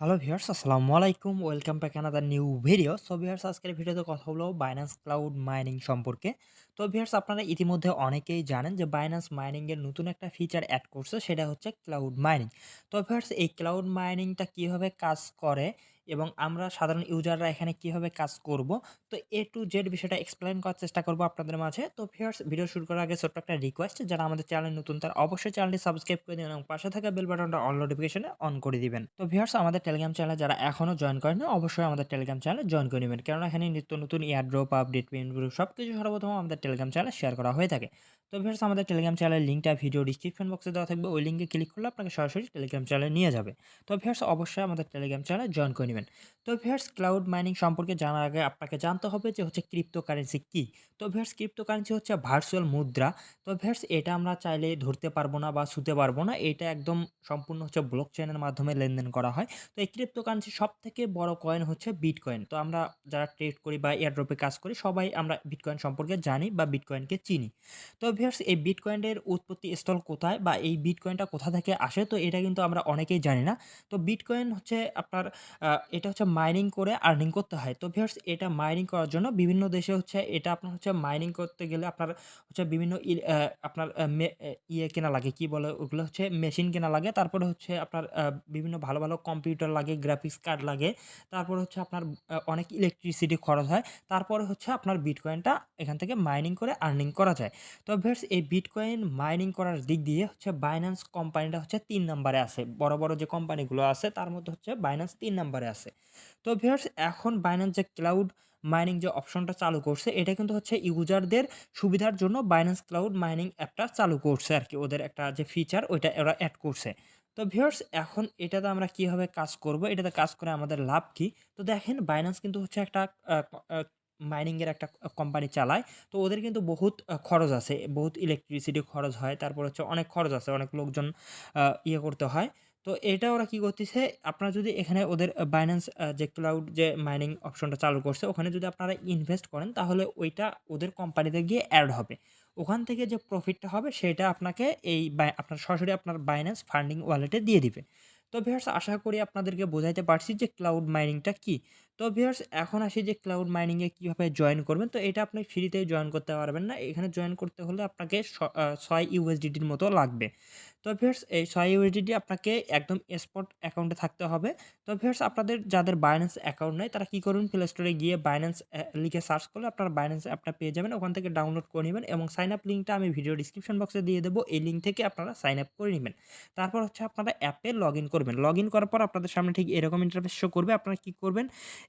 Hello viewers, আসসালামু আলাইকুম। Welcome back another new video. So viewers, আজকের ভিডিওতে কথা বলবো বাইন্যান্স ক্লাউড মাইনিং সম্পর্কে। তো ভিউয়ার্স, আপনারা ইতিমধ্যে অনেকেই জানেন যে বাইন্যান্স মাইনিং এর নতুন একটা ফিচার অ্যাড করছে, সেটা হচ্ছে ক্লাউড মাইনিং। তো ভিউয়ার্স, এই ক্লাউড মাইনিংটা কিভাবে কাজ করে এবং আমরা সাধারণ ইউজাররা এখানে কিভাবে কাজ করব, তো এ টু জেড বিষয়টা এক্সপ্লেইন করার চেষ্টা করব আপনাদের মাঝে। তো ভিউয়ার্স, ভিডিও শুরু করার আগে ছোট্ট একটা রিকোয়েস্ট, যারা আমাদের চ্যানেল নতুন তারা অবশ্যই চ্যানেলটি সাবস্ক্রাইব করে দিবেন এবং পাশে থাকা বেল বাটনটা অল নোটিফিকেশনে অন করে দিবেন। তো ভিউয়ার্স, আমাদের টেলিগ্রাম চ্যানেলে যারা এখনো জয়েন করেনি অবশ্যই আমাদের টেলিগ্রাম চ্যানেলে জয়েন করে নেবেন, কারণ এখানে নিত্য নতুন এয়ারড্রপ আপডেট পেমেন্টগুলো সবকিছু সর্বপ্রথম আমাদের টেলিগ্রাম চ্যানেলে শেয়ার করা হয়ে থাকে। তো ভিউয়ার্স, আমাদের টেলিগ্রাম চ্যানেলের লিঙ্কটা ভিডিও ডিসক্রিপশন বক্সে দেওয়া থাকবে, ওই লিঙ্কে ক্লিক করলে আপনাকে সরাসরি টেলিগ্রাম চ্যানেলে নিয়ে যাবে। তো ভিউয়ার্স, অবশ্যই আমাদের টেলিগ্রাম চ্যানেলে জয়েন করে নেবেন। তো ভিউয়ার্স, ক্লাউড মাইনিং সম্পর্কে জানার আগে আপনাকে জানতে হবে যে হচ্ছে ক্রিপ্টোকারেন্সি কী। তো ভিউয়ার্স, ক্রিপ্টোকারেন্সি হচ্ছে ভার্চুয়াল মুদ্রা। তো ভিউয়ার্স, এটা আমরা চাইলে ধরতে পারবো না বা ছুঁতে পারবো না, এটা একদম সম্পূর্ণ হচ্ছে ব্লক চেইনের মাধ্যমে লেনদেন করা হয়। তো এই ক্রিপ্টোকারেন্সির সবথেকে বড় কয়েন হচ্ছে বিটকয়েন। তো আমরা যারা ট্রেড করি বা এয়ারড্রপে কাজ করি সবাই আমরা বিটকয়েন সম্পর্কে জানি বা বিটকয়েনকে চিনি। তো ভিউয়ার্স, এই বিটকয়েনের উৎপত্তি স্থল কোথায় বা এই বিটকয়েনটা কোথা থেকে আসে, তো এটা কিন্তু আমরা অনেকেই জানি না। তো বিটকয়েন হচ্ছে আপনার এটা হচ্ছে মাইনিং করে আর্নিং করতে হয়। তো ভিউয়ার্স, এটা মাইনিং করার জন্য বিভিন্ন দেশে হচ্ছে এটা আপনার হচ্ছে মাইনিং করতে গেলে আপনার হচ্ছে বিভিন্ন আপনার ইয়ে কেনা লাগে, কি বলে ওগুলো, হচ্ছে মেশিন কেনা লাগে। তারপরে হচ্ছে আপনার বিভিন্ন ভালো, ভালো কম্পিউটার লাগে, গ্রাফিক্স কার্ড লাগে। তারপরে হচ্ছে আপনার অনেক ইলেকট্রিসিটি খরচ হয়। তারপরে হচ্ছে আপনার বিটকয়েনটা এখান থেকে মাইনিং করে আর্নিং করা যায়। তো ভিউয়ার্স, এই বিটকয়েন মাইনিং করার দিক দিয়ে হচ্ছে বাইন্যান্স কোম্পানিটা হচ্ছে ৩ নাম্বারে আছে। বড়, বড় যে কোম্পানিগুলো আছে তার মধ্যে হচ্ছে বাইন্যান্স ৩ নাম্বারে আছে। তো ভিউয়ার্স, এখন বাইন্যান্স যে ক্লাউড মাইনিং যে অপশনটা চালু করছে, এটা কিন্তু হচ্ছে ইউজারদের সুবিধার জন্য বাইন্যান্স ক্লাউড মাইনিং অ্যাপটা চালু করছে আরকি। ওদের একটা যে ফিচার ওইটা ওরা এড করছে। তো ভিউয়ার্স, এখন এটাতে আমরা কিভাবে কাজ করব? এটাতে কাজ করে আমাদের লাভ কি? তো দেখেন, বাইন্যান্স কিন্তু হচ্ছে একটা আ ক আ মাইনিং এর একটা কোম্পানি চালায়। তো ওদের কিন্তু বহুত খরচ আছে। বহুত ইলেকট্রিসিটি খরচ হয়। তারপর হচ্ছে অনেক খরচ আছে। অনেক লোকজন ইয়ে করতে হয়। তো এটা ওরা কি করতেছে, আপনারা যদি এখানে ওদের Binance যে ক্লাউড যে মাইনিং অপশনটা চালু করছে, ওখানে যদি আপনারা ইনভেস্ট করেন তাহলে ওইটা ওদের কোম্পানিতে গিয়ে এড হবে। ওখান থেকে যে প্রফিটটা হবে সেটা আপনাকে আপনার সরাসরি আপনার Binance ফান্ডিং ওয়ালেটে দিয়ে দিবে। তো ভিউয়ার্স, আশা করি আপনাদেরকে বোঝাইতে পারছি যে ক্লাউড মাইনিংটা কি। তো ভিউয়ার্স, এখন আসি যে ক্লাউড মাইনিং এ কিভাবে জয়েন করবেন। তো এটা আপনি ফ্রিতে জয়েন করতে পারবেন না। এখানে জয়েন করতে হলে আপনাকে ৬ USDT র মতো লাগবে। তো ভিউয়ার্স, এই ৬ ইউএসডিটি আপনাকে একদম স্পট অ্যাকাউন্টে থাকতে হবে। তো ভিউয়ার্স, আপনাদের যাদের Binance অ্যাকাউন্ট নাই তারা কি করবেন, প্লে স্টোরে গিয়ে Binance লিখে সার্চ করলে আপনারা Binance অ্যাপটা পেয়ে যাবেন। ওখান থেকে ডাউনলোড করে নিবেন এবং সাইন আপ লিঙ্কটা আমি ভিডিও ডিসক্রিপশন বক্সে দিয়ে দেবো। এই লিঙ্ক থেকে আপনারা সাইন আপ করে নিবেন। তারপর হচ্ছে আপনারা অ্যাপে লগইন করবেন। লগইন করার পর আপনাদের সামনে ঠিক এরকম ইন্টারফেস শো করবে। আপনারা কি করবেন,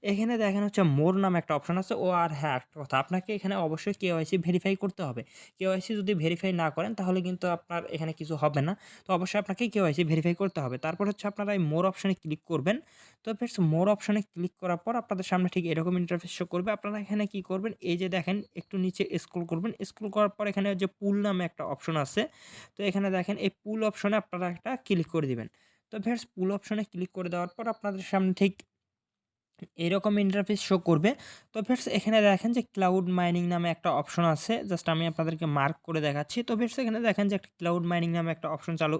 এখানে দেখেন হচ্ছে মোর নামে একটা অপশন আছে। ও আর হ্যাঁ, একটা কথা, আপনাকে এখানে অবশ্যই কেওয়াইসি ভেরিফাই করতে হবে। কেওয়াইসি যদি ভেরিফাই না করেন তাহলে কিন্তু আপনার এখানে কিছু হবে না। তো অবশ্যই আপনাকে কেওয়াইসি ভেরিফাই করতে হবে। তারপর হচ্ছে আপনারা এই মোর অপশনে ক্লিক করবেন। তো ফ্রেন্ডস, মোর অপশনে ক্লিক করার পর আপনাদের সামনে ঠিক এরকম ইন্টারফেস শো করবে। আপনারা এখানে কি করবেন, এই যে দেখেন একটু নিচে স্ক্রল করবেন। স্ক্রল করার পর এখানে যে পুল নামে একটা অপশন আছে। তো এখানে দেখেন এই পুল অপশনে আপনারা একটা ক্লিক করে দিবেন। তো ফ্রেন্ডস, পুল অপশনে ক্লিক করে দেওয়ার পর আপনাদের সামনে ঠিক এরকম ইন্টারফেস শো করবে। তো ফ্রেন্ডস, এখানে দেখেন যে ক্লাউড মাইনিং নামে একটা অপশন আছে। জাস্ট আমি আপনাদেরকে মার্ক করে দেখাচ্ছি। তো ফ্রেন্ডস, এখানে দেখেন যে একটা ক্লাউড মাইনিং নামে একটা অপশন চালু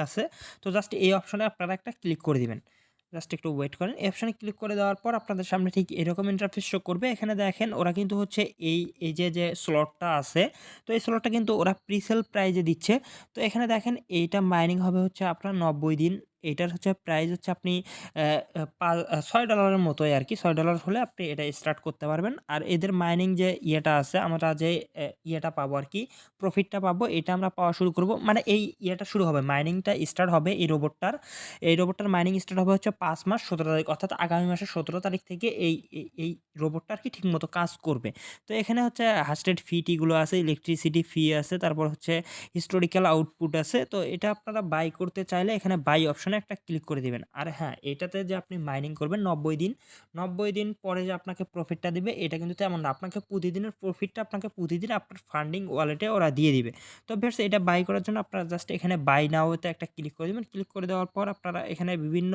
আছে। তো জাস্ট এই অপশনে আপনারা একটা ক্লিক করে দিবেন। জাস্ট একটু ওয়েট করেন। এই অপশনে ক্লিক করে দেওয়ার পর আপনাদের সামনে ঠিক এরকম ইন্টারফেস শো করবে। এখানে দেখেন ওরা কিন্তু হচ্ছে এই যে স্লটটা আছে, তো এই স্লটটা কিন্তু ওরা প্রিসেল প্রাইজে দিচ্ছে। তো এখানে দেখেন এইটা মাইনিং হবে হচ্ছে আপনার ৯০ দিন। এইটার হচ্ছে প্রাইস হচ্ছে আপনি অ্যা অ্যা পা $৬ এর মতোই আরকি। $৬ হলে আপনি এটা স্টার্ট করতে পারবেন। আর এদের মাইনিং যে ইয়েটা আছে, আমরা যে ইয়েটা পাবো আরকি, প্রফিটটা পাবো, এটা আমরা পাওয়া শুরু করব। মানে এই ইয়েটা শুরু হবে, মাইনিংটা স্টার্ট হবে এই রোবটটার। এই রোবটটার মাইনিং স্টার্ট হবে হচ্ছে ৫ মাস ১৭ তারিখ, অর্থাৎ আগামী মাসের ১৭ তারিখ থেকে এই রোবটটা আরকি ঠিকমতো কাজ করবে। তো এখানে হচ্ছে হাস্টেড ফি গুলো আছে, ইলেকট্রিসিটি ফি আছে, তারপর হচ্ছে হিস্টোরিক্যাল আউটপুট আছে। তো এটা আপনারা বাই করতে চাইলে এখানে বাই অপশনে একটা ক্লিক করে দিবেন। আর হ্যাঁ, এটাতে যে আপনি মাইনিং করবেন ৯০ দিন, ৯০ দিন পরে যে আপনাকে প্রফিটটা দিবে এটা কিন্তু তেমন না। আপনাকে প্রতিদিনের প্রফিটটা আপনাকে প্রতিদিন আপনার ফান্ডিং ওয়ালেটে ওরা দিয়ে দিবে। তো ভিউয়ার্স, এটা বাই করার জন্য আপনারা জাস্ট এখানে বাই নাও তে একটা ক্লিক করে দিবেন। ক্লিক করে দেওয়ার পর আপনারা এখানে বিভিন্ন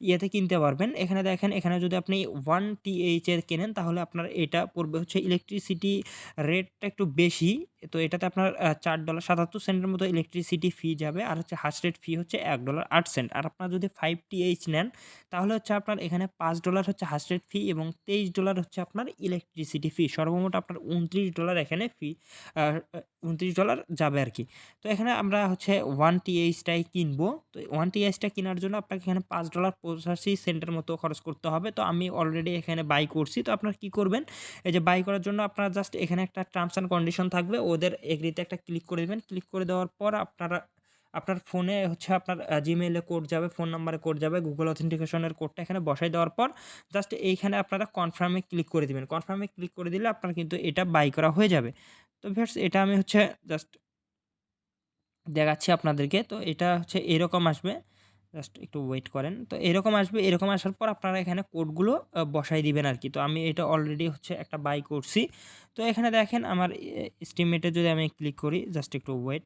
ইয়েতে কিনতে পারবেন। এখানে দেখেন, এখানে যদি আপনি 1 TH এর কেনেন তাহলে আপনার এটা পড়বে হচ্ছে ইলেকট্রিসিটি রেটটা একটু বেশি। তো এটাতে আপনার $৪.৭৭ এর মতো ইলেকট্রিসিটি ফি যাবে। আর হচ্ছে হাশ রেট ফি হচ্ছে $১.৮। আর আপনারা যদি 5th নেন তাহলে হচ্ছে আপনার এখানে $5 হচ্ছে হার্স রেট ফি এবং $23 হচ্ছে আপনার ইলেকট্রিসিটি ফি। সর্বমোট আপনার $29 এখানে ফি $29 যাবে আরকি। তো এখানে আমরা হচ্ছে 1th টাই কিনবো। তো 1th টা কেনার জন্য আপনাকে এখানে $5.85 মতো খরচ করতে হবে। তো আমি অলরেডি এখানে বাই করছি। তো আপনারা কি করবেন? এই যে বাই করার জন্য আপনারা জাস্ট এখানে একটা টার্মস অ্যান্ড কন্ডিশন থাকবে। ওদের এগ্রিতে একটা ক্লিক করে দিবেন। ক্লিক করে দেওয়ার পর আপনার ফোনে হচ্ছে আপনার Gmail এ কোড যাবে, ফোন নাম্বারে কোড যাবে, Google অথেন্টিকেশন এর কোডটা এখানে বসায় দেওয়ার পর জাস্ট এইখানে আপনারা কনফার্ম এ ক্লিক করে দিবেন। কনফার্ম এ ক্লিক করে দিলে আপনার কিন্তু এটা বাই করা হয়ে যাবে। তো ভিউয়ার্স এটা আমি হচ্ছে জাস্ট দেখাচ্ছি আপনাদেরকে। তো এটা হচ্ছে এরকম আসবে। জাস্ট একটু ওয়েট করেন। তো এরকম আসবে, এরকম আসার পর আপনারা এখানে কোডগুলো বসায় দিবেন আরকি। তো আমি এটা অলরেডি হচ্ছে একটা বাই করছি। তো এখানে দেখেন আমার এস্টিমেটে যদি আমি ক্লিক করি, জাস্ট একটু ওয়েট।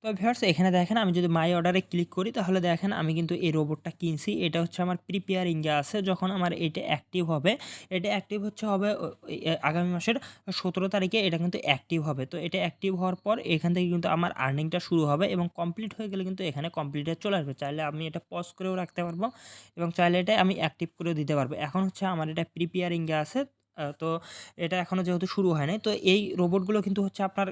তো ভিউয়ার্স এখানে দেখেন আমি যদি মাই অর্ডারে ক্লিক করি তাহলে দেখেন আমি কিন্তু এই রোবটটা কিনছি। এটা হচ্ছে আমার প্রিপেয়ারিং এ আছে। যখন আমার এটা অ্যাক্টিভ হবে, এটা অ্যাক্টিভ হবে আগামী মাসের 17 তারিখে এটা কিন্তু অ্যাক্টিভ হবে। তো এটা অ্যাক্টিভ হওয়ার পর এখান থেকে কিন্তু আমার আর্নিংটা শুরু হবে এবং কমপ্লিট হয়ে গেলে কিন্তু এখানে কমপ্লিট এ চলে আসবে। চাইলে আমি এটা পজ করেও রাখতে পারবো এবং চাইলে এটা আমি অ্যাক্টিভ করেও দিতে পারবো। এখন হচ্ছে আমার এটা প্রিপেয়ারিং এ আছে। তো এটা এখনো যেহেতু শুরু হয় নাই, তো এই রোবটগুলো কিন্তু হচ্ছে আপনার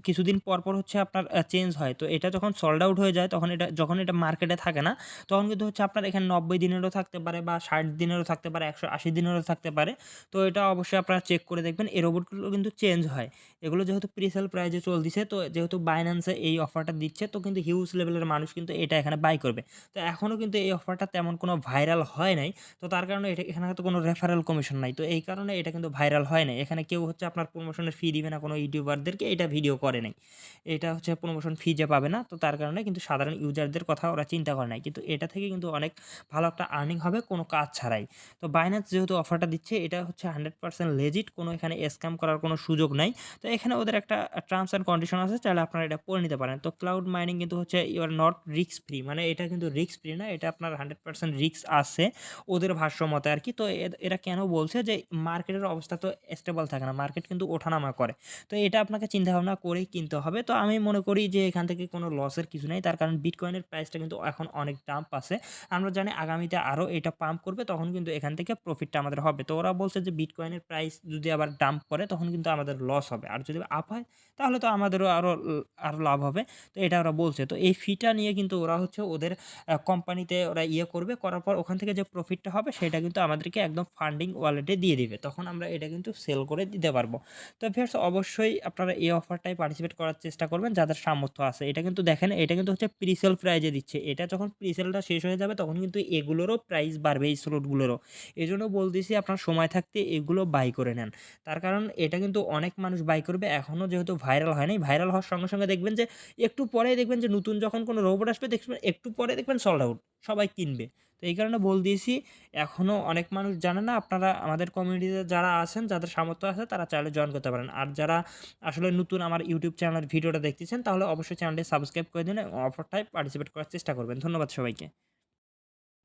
কিছুদিন পর হচ্ছে আপনার চেঞ্জ হয়। তো এটা যখন সোল্ড আউট হয়ে যায় তখন যখন এটা মার্কেটে থাকে না, তখন কিন্তু হচ্ছে আপনার এখানে 90 দিনেরও থাকতে পারে বা 60 দিনেরও থাকতে পারে, 180 দিনেরও থাকতে পারে। তো এটা অবশ্যই আপনারা চেক করে দেখবেন। এই রোবটগুলো কিন্তু চেঞ্জ হয়। এগুলো যেহেতু প্রিসেল প্রাইজে চলতিছে, তো যেহেতু Binance এই অফারটা দিচ্ছে, তো কিন্তু হিউজ লেভেলের মানুষ কিন্তু এটা এখানে বাই করবে। তো এখনো কিন্তু এই অফারটা তেমন কোনো ভাইরাল হয় নাই। তো তার কারণে এখানে হয়তো কোনো রেফারেল কমিশন নাই। তো এই কারণে এটা কিন্তু ভাইরাল হয় নাই। এখানে কেউ হচ্ছে আপনার প্রমোশনের ফি দিবে না কোনো ইউটিউবারদেরকে, এটা ভিডিও করে নাই। এটা হচ্ছে প্রমোশন ফি যে পাবে না। তো তার কারণে কিন্তু সাধারণ ইউজারদের কথা ওরা চিন্তা করে নাই। কিন্তু এটা থেকে কিন্তু অনেক ভালো একটা আর্নিং হবে কোনো কাজ ছাড়াই। তো Binance যেহেতু অফারটা দিচ্ছে এটা হচ্ছে 100% লেজিট, কোনো এখানে স্ক্যাম করার কোনো সুযোগ নাই। তো এখানে ওদের একটা টার্মস অ্যান্ড কন্ডিশন আছে, চাইলে আপনারা এটা পড়ে নিতে পারেন। তো ক্লাউড মাইনিং কিন্তু হচ্ছে you are not risk free, মানে এটা কিন্তু রিস্ক ফ্রি না, এটা আপনার 100% রিস্ক আছে ওদের ভাষ্য মতে আরকি। তো এরা কেন বলছে যে মার্কেটের অবস্থা তো স্টেবল থাকে না, মার্কেট কিন্তু ওঠানামা করে। তো এটা আপনাকে চিন্তাভাবনা করেই কিনতে হবে। তো আমি মনে করি যে এখান থেকে কোনো লসের কিছু নেই। তার কারণ বিটকয়েনের প্রাইসটা কিন্তু এখন অনেক ডাম্প আছে। আমরা জানি আগামীতে আরও এটা পাম্প করবে, তখন কিন্তু এখান থেকে প্রফিটটা আমাদের হবে। তো ওরা বলছে যে বিটকয়েনের প্রাইস যদি আবার ডাম্প করে তখন কিন্তু আমাদের লস হবে। আর যদি আপ হয় তাহলে তো আমাদেরও আরও লাভ হবে। তো এটা ওরা বলছে। তো এই ফিটা নিয়ে কিন্তু ওরা হচ্ছে ওদের কোম্পানিতে ওরা করবে, করার পর ওখান থেকে যে প্রফিটটা হবে সেটা কিন্তু আমাদেরকে একদম ফান্ডিং ওয়ালেটে দিয়ে দিবে। তখন আমরা এটা কিন্তু সেল করে দিতে পারবো। তো ভিউয়ার্স অবশ্যই আপনারা এই অফারটায় পার্টিসিপেট করার চেষ্টা করবেন যাদের সামর্থ্য আছে। এটা কিন্তু দেখেন, এটা কিন্তু হচ্ছে প্রিসেল প্রাইজে দিচ্ছে। এটা যখন প্রিসেলটা শেষ হয়ে যাবে তখন কিন্তু এগুলোরও প্রাইস বাড়বে, এই স্লটগুলোরও। এজন্য বলতেছি আপনার সময় থাকতে এগুলো বাই করে নেন। তার কারণ এটা কিন্তু অনেক মানুষ বাই করবে। এখনও যেহেতু ভাইরাল হয় নাই, ভাইরাল হওয়ার সঙ্গে, সঙ্গে দেখবেন যে একটু পরেই দেখবেন যে নতুন যখন কোনো রোবট আসবে দেখবেন একটু পরে দেখবেন সোল্ড আউট। সবাই কিনবে। তো এই কারণে বলতেছি এখনও অনেক মানুষ জানে না। আপনারা আমাদের কমিউনিটিতে যারা আছেন, যাদের সামর্থ্য আছে তারা চাইলে জয়েন করতে পারেন। আর যারা আসলে নতুন আমার ইউটিউব চ্যানেলের ভিডিওটা দেখতেছেন তাহলে অবশ্যই চ্যানেলটি সাবস্ক্রাইব করে দিন এবং অফারটায় পার্টিসিপেট করার চেষ্টা করবেন। ধন্যবাদ সবাইকে।